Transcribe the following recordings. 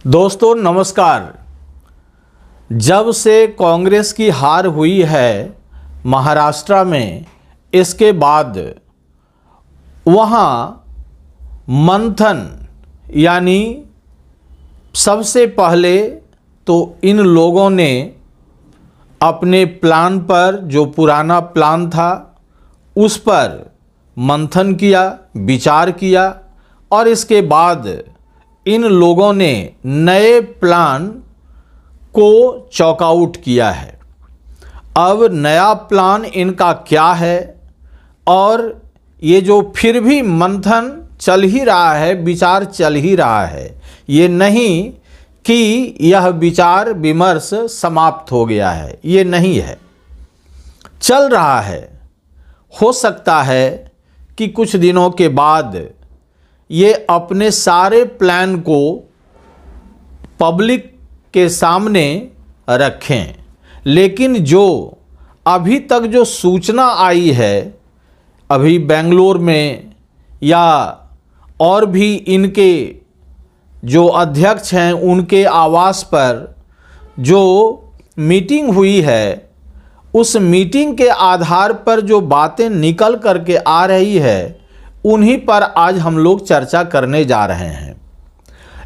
दोस्तों नमस्कार। जब से कांग्रेस की हार हुई है महाराष्ट्र में, इसके बाद वहाँ मंथन यानी सबसे पहले तो इन लोगों ने अपने प्लान पर, जो पुराना प्लान था उस पर मंथन किया, विचार किया और इसके बाद इन लोगों ने नए प्लान को चॉकआउट किया है। अब नया प्लान इनका क्या है, और ये जो फिर भी मंथन चल ही रहा है, विचार चल ही रहा है, ये नहीं कि यह विचार विमर्श समाप्त हो गया है, ये नहीं है, चल रहा है। हो सकता है कि कुछ दिनों के बाद ये अपने सारे प्लान को पब्लिक के सामने रखें, लेकिन जो अभी तक जो सूचना आई है, अभी बेंगलोर में या और भी इनके जो अध्यक्ष हैं उनके आवास पर जो मीटिंग हुई है, उस मीटिंग के आधार पर जो बातें निकल करके आ रही है, उन्हीं पर आज हम लोग चर्चा करने जा रहे हैं।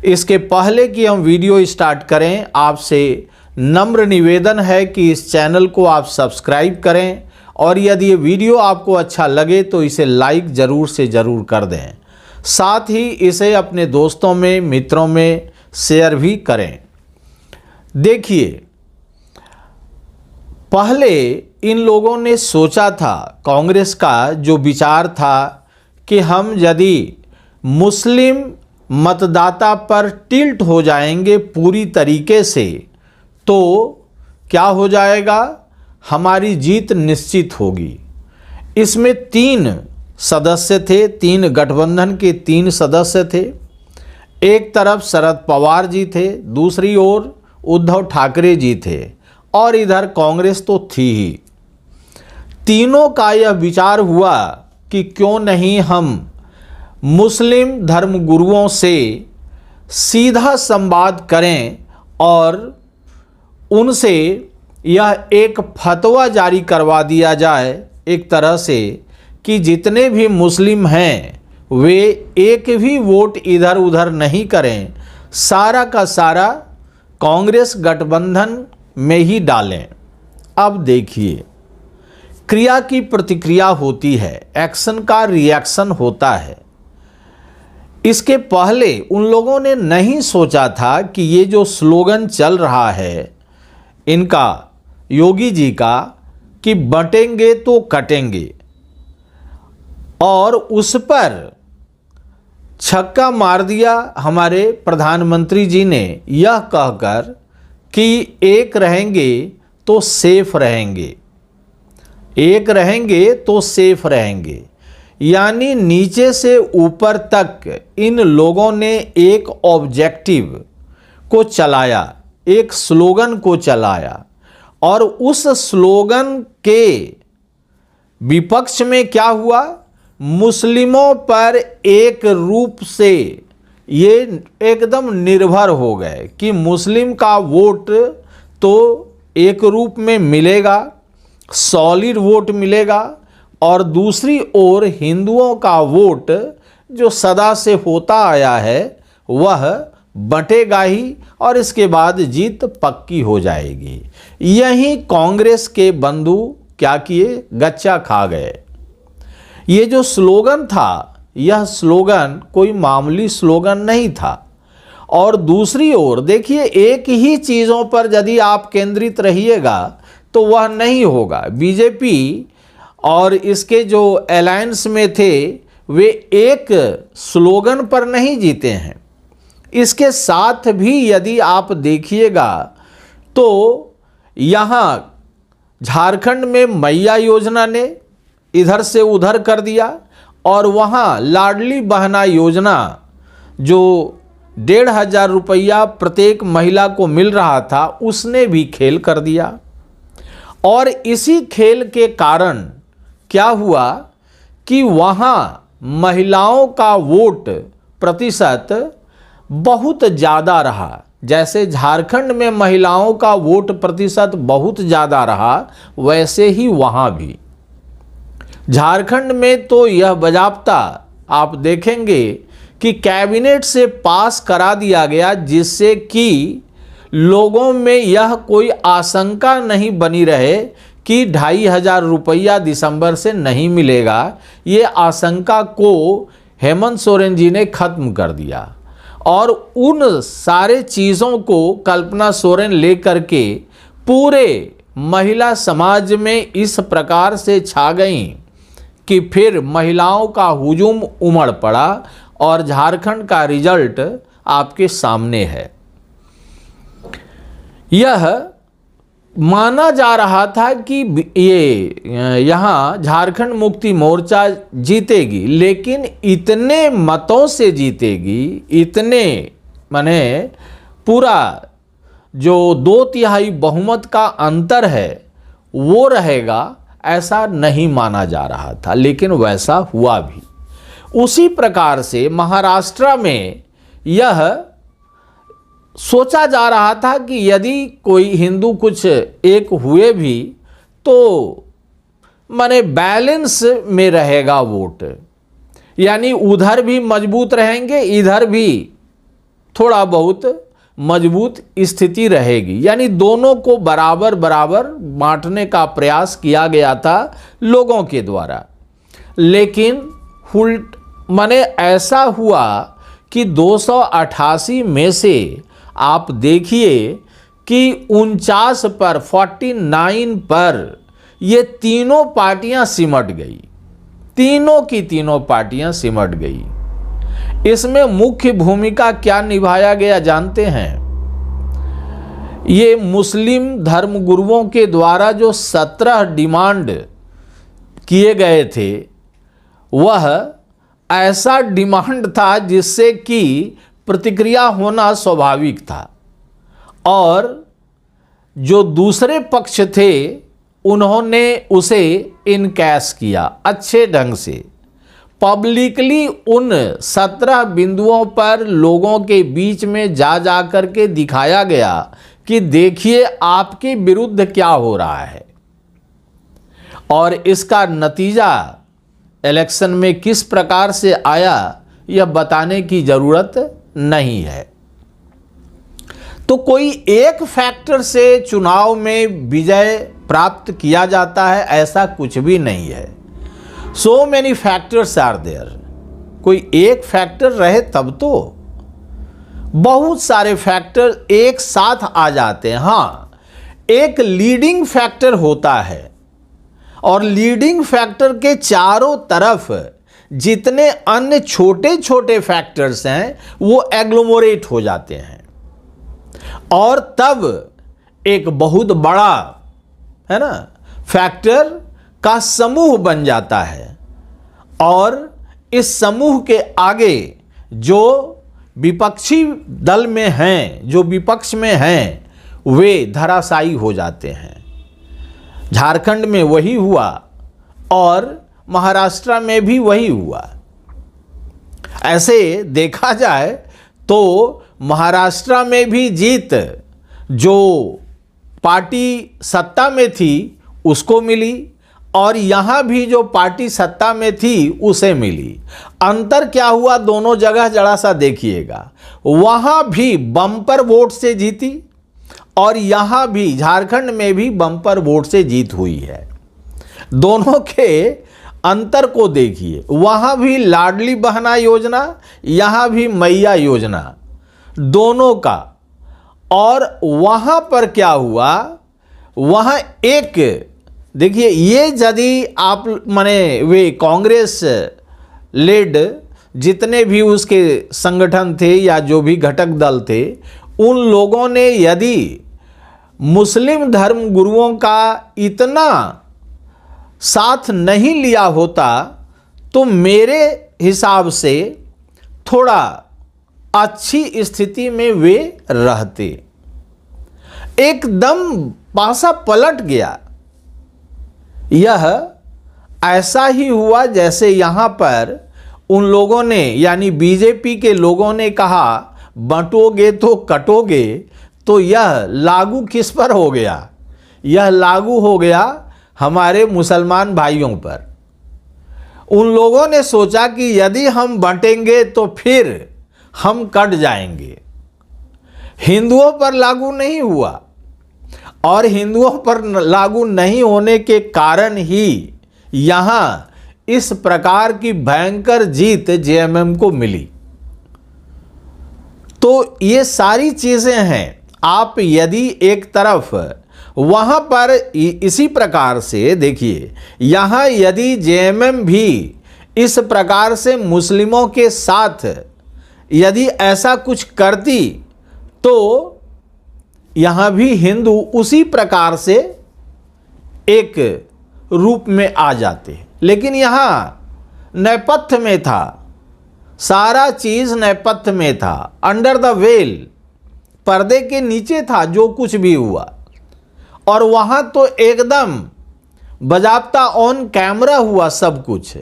इसके पहले कि हम वीडियो स्टार्ट करें, आपसे नम्र निवेदन है कि इस चैनल को आप सब्सक्राइब करें, और यदि ये वीडियो आपको अच्छा लगे तो इसे लाइक ज़रूर से ज़रूर कर दें। साथ ही इसे अपने दोस्तों में, मित्रों में शेयर भी करें। देखिए, पहले इन लोगों ने सोचा था, कांग्रेस का जो विचार था कि हम यदि मुस्लिम मतदाता पर टिल्ट हो जाएंगे पूरी तरीके से, तो क्या हो जाएगा, हमारी जीत निश्चित होगी। इसमें 3 सदस्य थे, 3 गठबंधन के 3 सदस्य थे। एक तरफ शरद पवार जी थे, दूसरी ओर उद्धव ठाकरे जी थे, और इधर कांग्रेस तो थी ही। तीनों का यह विचार हुआ कि क्यों नहीं हम मुस्लिम धर्मगुरुओं से सीधा संवाद करें और उनसे यह एक फतवा जारी करवा दिया जाए, एक तरह से, कि जितने भी मुस्लिम हैं वे एक भी वोट इधर उधर नहीं करें, सारा का सारा कांग्रेस गठबंधन में ही डालें। अब देखिए, क्रिया की प्रतिक्रिया होती है, एक्शन का रिएक्शन होता है। इसके पहले उन लोगों ने नहीं सोचा था कि ये जो स्लोगन चल रहा है इनका, योगी जी का, कि बंटेंगे तो कटेंगे, और उस पर छक्का मार दिया हमारे प्रधानमंत्री जी ने, यह कहकर कि एक रहेंगे तो सेफ रहेंगे, एक रहेंगे तो सेफ रहेंगे। यानी नीचे से ऊपर तक इन लोगों ने एक ऑब्जेक्टिव को चलाया, एक स्लोगन को चलाया, और उस स्लोगन के विपक्ष में क्या हुआ, मुस्लिमों पर एक रूप से ये एकदम निर्भर हो गए कि मुस्लिम का वोट तो एक रूप में मिलेगा, सॉलिड वोट मिलेगा, और दूसरी ओर हिंदुओं का वोट जो सदा से होता आया है वह बंटेगा ही, और इसके बाद जीत पक्की हो जाएगी। यही कांग्रेस के बंधु क्या किए, गच्चा खा गए। ये जो स्लोगन था, यह स्लोगन कोई मामूली स्लोगन नहीं था। और दूसरी ओर देखिए, एक ही चीज़ों पर यदि आप केंद्रित रहिएगा तो वह नहीं होगा। बीजेपी और इसके जो अलायंस में थे वे एक स्लोगन पर नहीं जीते हैं। इसके साथ भी यदि आप देखिएगा तो यहाँ झारखंड में मैया योजना ने इधर से उधर कर दिया, और वहाँ लाडली बहना योजना जो 1,500 रुपया प्रत्येक महिला को मिल रहा था, उसने भी खेल कर दिया। और इसी खेल के कारण क्या हुआ कि वहाँ महिलाओं का वोट प्रतिशत बहुत ज़्यादा रहा। जैसे झारखंड में महिलाओं का वोट प्रतिशत बहुत ज़्यादा रहा, वैसे ही वहाँ भी झारखंड में तो यह बजाबता आप देखेंगे कि कैबिनेट से पास करा दिया गया, जिससे कि लोगों में यह कोई आशंका नहीं बनी रहे कि 2500 रुपया दिसंबर से नहीं मिलेगा। ये आशंका को हेमंत सोरेन जी ने खत्म कर दिया और उन सारे चीज़ों को कल्पना सोरेन लेकर के पूरे महिला समाज में इस प्रकार से छा गईं कि फिर महिलाओं का हुजूम उमड़ पड़ा और झारखंड का रिजल्ट आपके सामने है। यह माना जा रहा था कि ये यहाँ झारखंड मुक्ति मोर्चा जीतेगी, लेकिन इतने मतों से जीतेगी, इतने माने पूरा जो 2/3 बहुमत का अंतर है वो रहेगा, ऐसा नहीं माना जा रहा था, लेकिन वैसा हुआ भी। उसी प्रकार से महाराष्ट्र में यह सोचा जा रहा था कि यदि कोई हिंदू कुछ एक हुए भी तो माने बैलेंस में रहेगा वोट, यानी उधर भी मजबूत रहेंगे, इधर भी थोड़ा बहुत मजबूत स्थिति रहेगी, यानी दोनों को बराबर बराबर बांटने का प्रयास किया गया था लोगों के द्वारा। लेकिन माने ऐसा हुआ कि 288 में से आप देखिए कि 49 पर 49 पर ये तीनों पार्टियां सिमट गई, तीनों की तीनों पार्टियां सिमट गई। इसमें मुख्य भूमिका क्या निभाया गया जानते हैं? ये मुस्लिम धर्मगुरुओं के द्वारा जो 17 डिमांड किए गए थे, वह ऐसा डिमांड था जिससे कि प्रतिक्रिया होना स्वाभाविक था, और जो दूसरे पक्ष थे उन्होंने उसे इनकैश किया अच्छे ढंग से। पब्लिकली उन 17 बिंदुओं पर लोगों के बीच में जा कर के दिखाया गया कि देखिए आपके विरुद्ध क्या हो रहा है, और इसका नतीजा इलेक्शन में किस प्रकार से आया यह बताने की ज़रूरत नहीं है। तो कोई एक फैक्टर से चुनाव में विजय प्राप्त किया जाता है, ऐसा कुछ भी नहीं है। So many factors are there. कोई एक फैक्टर रहे तब तो, बहुत सारे फैक्टर एक साथ आ जाते हैं। हाँ, एक लीडिंग फैक्टर होता है, और लीडिंग फैक्टर के चारों तरफ जितने अन्य छोटे छोटे फैक्टर्स हैं वो एग्लोमोरेट हो जाते हैं, और तब एक बहुत बड़ा है ना फैक्टर का समूह बन जाता है, और इस समूह के आगे जो विपक्षी दल में हैं, जो विपक्ष में हैं, वे धराशायी हो जाते हैं। झारखंड में वही हुआ और महाराष्ट्र में भी वही हुआ। ऐसे देखा जाए तो महाराष्ट्र में भी जीत जो पार्टी सत्ता में थी उसको मिली, और यहाँ भी जो पार्टी सत्ता में थी उसे मिली। अंतर क्या हुआ दोनों जगह जरा सा देखिएगा। वहाँ भी बम्पर वोट से जीती, और यहाँ भी झारखंड में भी बम्पर वोट से जीत हुई है। दोनों के अंतर को देखिए, वहाँ भी लाडली बहना योजना, यहाँ भी मैया योजना, दोनों का। और वहाँ पर क्या हुआ, वहाँ एक देखिए, ये यदि आप माने वे कांग्रेस लेड जितने भी उसके संगठन थे या जो भी घटक दल थे, उन लोगों ने यदि मुस्लिम धर्म गुरुओं का इतना साथ नहीं लिया होता तो मेरे हिसाब से थोड़ा अच्छी स्थिति में वे रहते। एकदम पासा पलट गया। यह ऐसा ही हुआ जैसे यहाँ पर उन लोगों ने, यानी बीजेपी के लोगों ने कहा बंटोगे तो कटोगे, तो यह लागू किस पर हो गया? यह लागू हो गया हमारे मुसलमान भाइयों पर। उन लोगों ने सोचा कि यदि हम बंटेंगे तो फिर हम कट जाएंगे। हिंदुओं पर लागू नहीं हुआ, और हिंदुओं पर लागू नहीं होने के कारण ही यहां इस प्रकार की भयंकर जीत जेएमएम को मिली। तो ये सारी चीजें हैं। आप यदि एक तरफ वहां पर इसी प्रकार से देखिए, यहां यदि जेएमएम भी इस प्रकार से मुस्लिमों के साथ यदि ऐसा कुछ करती तो यहां भी हिंदू उसी प्रकार से एक रूप में आ जाते। लेकिन यहां नेपथ्य में था, सारा चीज नेपथ्य में था, अंडर द वेल, पर्दे के नीचे था जो कुछ भी हुआ। और वहां तो एकदम बजाबता ऑन कैमरा हुआ सब कुछ।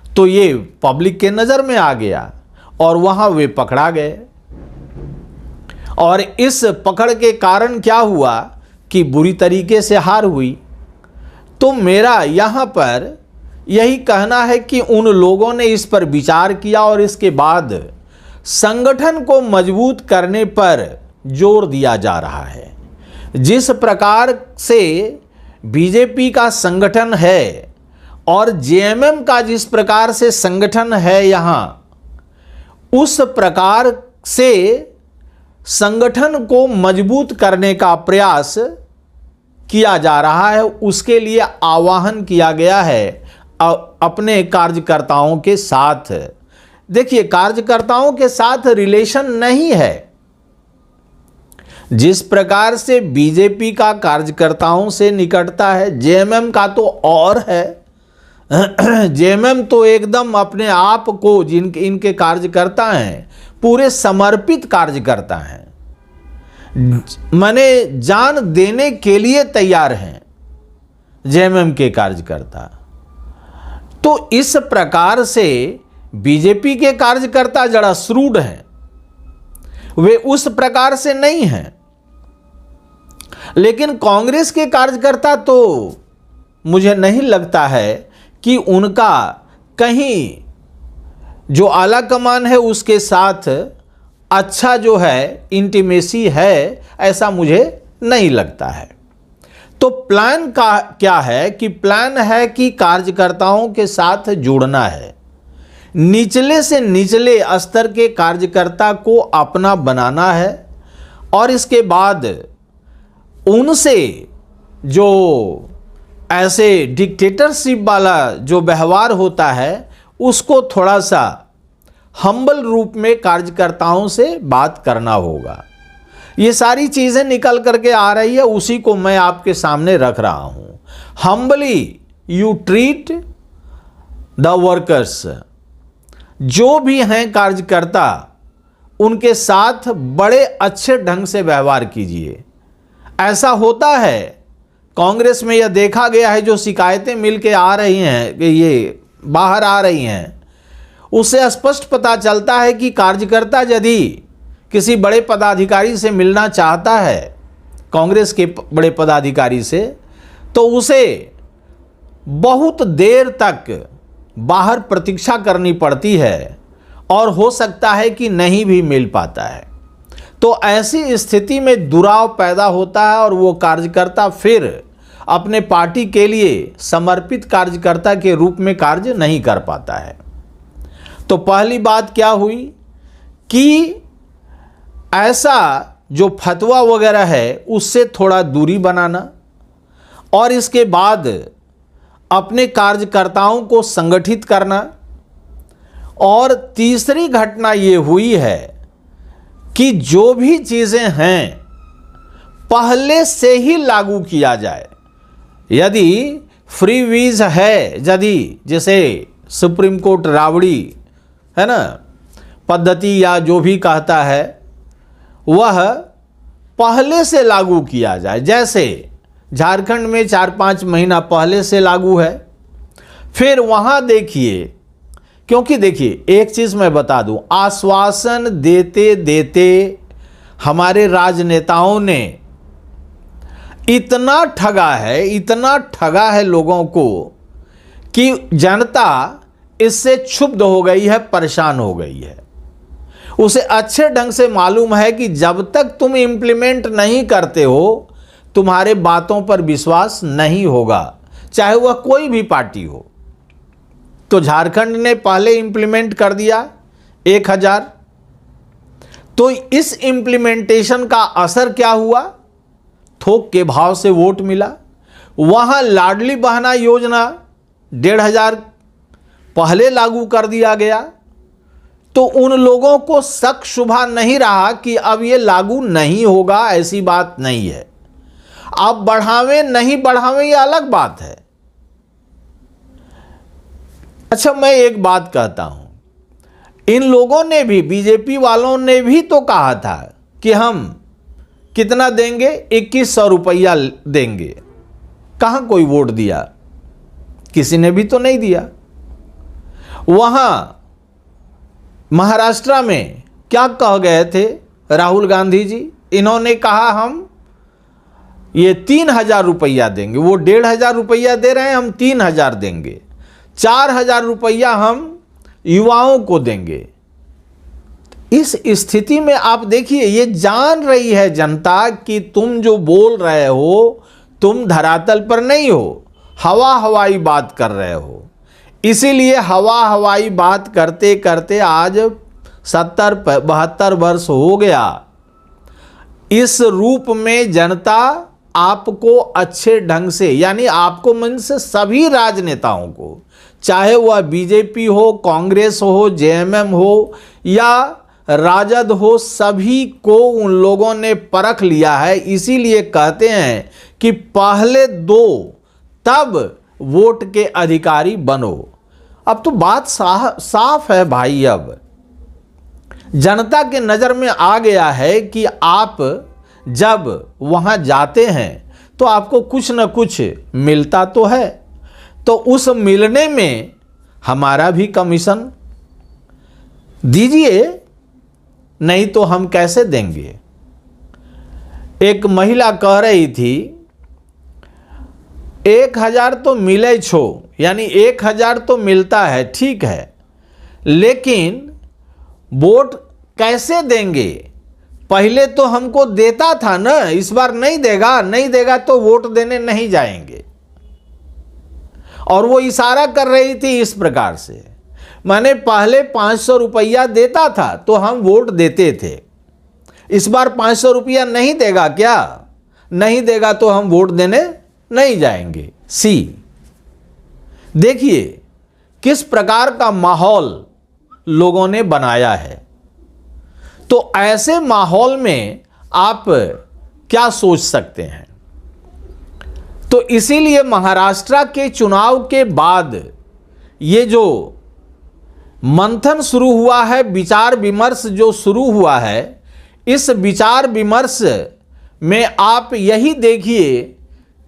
तो ये पब्लिक के नजर में आ गया और वहां वे पकड़ा गए। और इस पकड़ के कारण क्या हुआ कि बुरी तरीके से हार हुई। तो मेरा यहां पर यही कहना है कि उन लोगों ने इस पर विचार किया और इसके बाद संगठन को मजबूत करने पर जोर दिया जा रहा है। जिस प्रकार से बीजेपी का संगठन है और जेएमएम का जिस प्रकार से संगठन है यहां, उस प्रकार से संगठन को मजबूत करने का प्रयास किया जा रहा है। उसके लिए आह्वान किया गया है अपने कार्यकर्ताओं के साथ। देखिए, कार्यकर्ताओं के साथ रिलेशन नहीं है। जिस प्रकार से बीजेपी का कार्यकर्ताओं से निकटता है, जेएमएम का तो और है। जेएमएम तो एकदम अपने आप को, जिनके इनके कार्यकर्ता हैं, पूरे समर्पित कार्यकर्ता हैं, माने जान देने के लिए तैयार हैं जेएमएम के कार्यकर्ता। तो इस प्रकार से बीजेपी के कार्यकर्ता जरा श्रूड हैं, वे उस प्रकार से नहीं हैं। लेकिन कांग्रेस के कार्यकर्ता तो मुझे नहीं लगता है कि उनका कहीं जो आला कमान है उसके साथ अच्छा जो है इंटीमेसी है, ऐसा मुझे नहीं लगता है। तो प्लान का क्या है कि प्लान है कि कार्यकर्ताओं के साथ जुड़ना है, निचले से निचले स्तर के कार्यकर्ता को अपना बनाना है और इसके बाद उनसे जो ऐसे डिक्टेटरशिप वाला जो व्यवहार होता है उसको थोड़ा सा हम्बल रूप में कार्यकर्ताओं से बात करना होगा। ये सारी चीज़ें निकल करके आ रही है, उसी को मैं आपके सामने रख रहा हूँ। Humbly you treat the workers, जो भी हैं कार्यकर्ता, उनके साथ बड़े अच्छे ढंग से व्यवहार कीजिए। ऐसा होता है कांग्रेस में, यह देखा गया है, जो शिकायतें मिल के आ रही हैं कि ये बाहर आ रही हैं, उससे स्पष्ट पता चलता है कि कार्यकर्ता यदि किसी बड़े पदाधिकारी से मिलना चाहता है, कांग्रेस के बड़े पदाधिकारी से, तो उसे बहुत देर तक बाहर प्रतीक्षा करनी पड़ती है और हो सकता है कि नहीं भी मिल पाता है। तो ऐसी स्थिति में दुराव पैदा होता है और वो कार्यकर्ता फिर अपने पार्टी के लिए समर्पित कार्यकर्ता के रूप में कार्य नहीं कर पाता है। तो पहली बात क्या हुई कि ऐसा जो फतवा वगैरह है उससे थोड़ा दूरी बनाना और इसके बाद अपने कार्यकर्ताओं को संगठित करना। और तीसरी घटना ये हुई है कि जो भी चीज़ें हैं पहले से ही लागू किया जाए। यदि फ्री वीज है, यदि जैसे सुप्रीम कोर्ट राबड़ी है ना पद्धति या जो भी कहता है, वह पहले से लागू किया जाए। जैसे झारखंड में 4-5 महीना पहले से लागू है। फिर वहाँ देखिए क्योंकि देखिए एक चीज मैं बता दूं, आश्वासन देते देते हमारे राजनेताओं ने इतना ठगा है लोगों को कि जनता इससे क्षुब्ध हो गई है, परेशान हो गई है। उसे अच्छे ढंग से मालूम है कि जब तक तुम इंप्लीमेंट नहीं करते हो तुम्हारे बातों पर विश्वास नहीं होगा, चाहे वह कोई भी पार्टी हो। तो झारखंड ने पहले इंप्लीमेंट कर दिया 1000, तो इस इंप्लीमेंटेशन का असर क्या हुआ? थोक के भाव से वोट मिला। वहां लाडली बहना योजना 1500 पहले लागू कर दिया गया, तो उन लोगों को शक शुबा नहीं रहा कि अब ये लागू नहीं होगा। ऐसी बात नहीं है। अब बढ़ावें नहीं बढ़ावें ये अलग बात है। अच्छा, मैं एक बात कहता हूं, इन लोगों ने भी, बीजेपी वालों ने भी तो कहा था कि हम कितना देंगे, 2100 रुपया देंगे। कहां कोई वोट दिया? किसी ने भी तो नहीं दिया। वहां महाराष्ट्र में क्या कह गए थे राहुल गांधी जी? इन्होंने कहा हम ये 3000 रुपया देंगे। वो 1500 रुपया दे रहे हैं, हम 3000 देंगे। 4000 रुपया हम युवाओं को देंगे। इस स्थिति में आप देखिए, ये जान रही है जनता कि तुम जो बोल रहे हो तुम धरातल पर नहीं हो, हवाई बात कर रहे हो। इसीलिए हवाई बात करते करते आज 70-72 वर्ष हो गया। इस रूप में जनता आपको अच्छे ढंग से, यानी आपको मन से सभी राजनेताओं को, चाहे वह बीजेपी हो, कांग्रेस हो, जेएमएम हो या राजद हो, सभी को उन लोगों ने परख लिया है। इसीलिए कहते हैं कि पहले दो तब वोट के अधिकारी बनो। अब तो बात साफ है भाई। अब जनता के नज़र में आ गया है कि आप जब वहां जाते हैं तो आपको कुछ न कुछ मिलता तो है, तो उस मिलने में हमारा भी कमीशन दीजिए, नहीं तो हम कैसे देंगे। एक महिला कह रही थी 1000 तो मिले छो, यानी 1000 तो मिलता है, ठीक है, लेकिन वोट कैसे देंगे? पहले तो हमको देता था ना, इस बार नहीं देगा तो वोट देने नहीं जाएंगे। और वो इशारा कर रही थी इस प्रकार से, मैंने पहले 500 रुपया देता था तो हम वोट देते थे, इस बार 500 रुपया नहीं देगा क्या? नहीं देगा तो हम वोट देने नहीं जाएंगे। सी देखिए किस प्रकार का माहौल लोगों ने बनाया है। तो ऐसे माहौल में आप क्या सोच सकते हैं? तो इसीलिए महाराष्ट्र के चुनाव के बाद ये जो मंथन शुरू हुआ है, विचार विमर्श जो शुरू हुआ है, इस विचार विमर्श में आप यही देखिए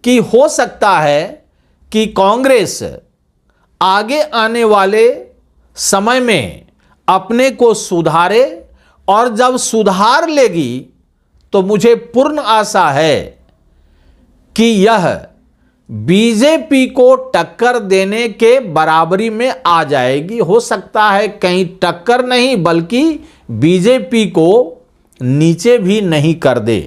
कि हो सकता है कि कांग्रेस आगे आने वाले समय में अपने को सुधारे, और जब सुधार लेगी तो मुझे पूर्ण आशा है कि यह बीजेपी को टक्कर देने के बराबरी में आ जाएगी। हो सकता है कहीं टक्कर नहीं बल्कि बीजेपी को नीचे भी नहीं कर दे,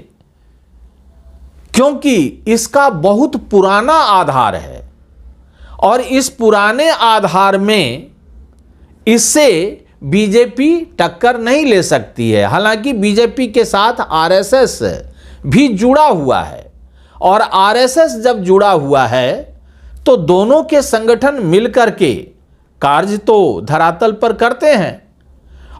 क्योंकि इसका बहुत पुराना आधार है और इस पुराने आधार में इससे बीजेपी टक्कर नहीं ले सकती है। हालांकि बीजेपी के साथ आरएसएस भी जुड़ा हुआ है, और आरएसएस जब जुड़ा हुआ है तो दोनों के संगठन मिलकर के कार्य तो धरातल पर करते हैं,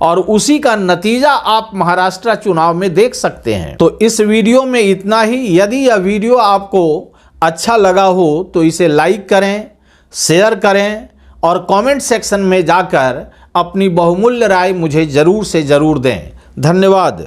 और उसी का नतीजा आप महाराष्ट्र चुनाव में देख सकते हैं। तो इस वीडियो में इतना ही। यदि यह वीडियो आपको अच्छा लगा हो तो इसे लाइक करें, शेयर करें और कमेंट सेक्शन में जाकर अपनी बहुमूल्य राय मुझे ज़रूर से ज़रूर दें। धन्यवाद।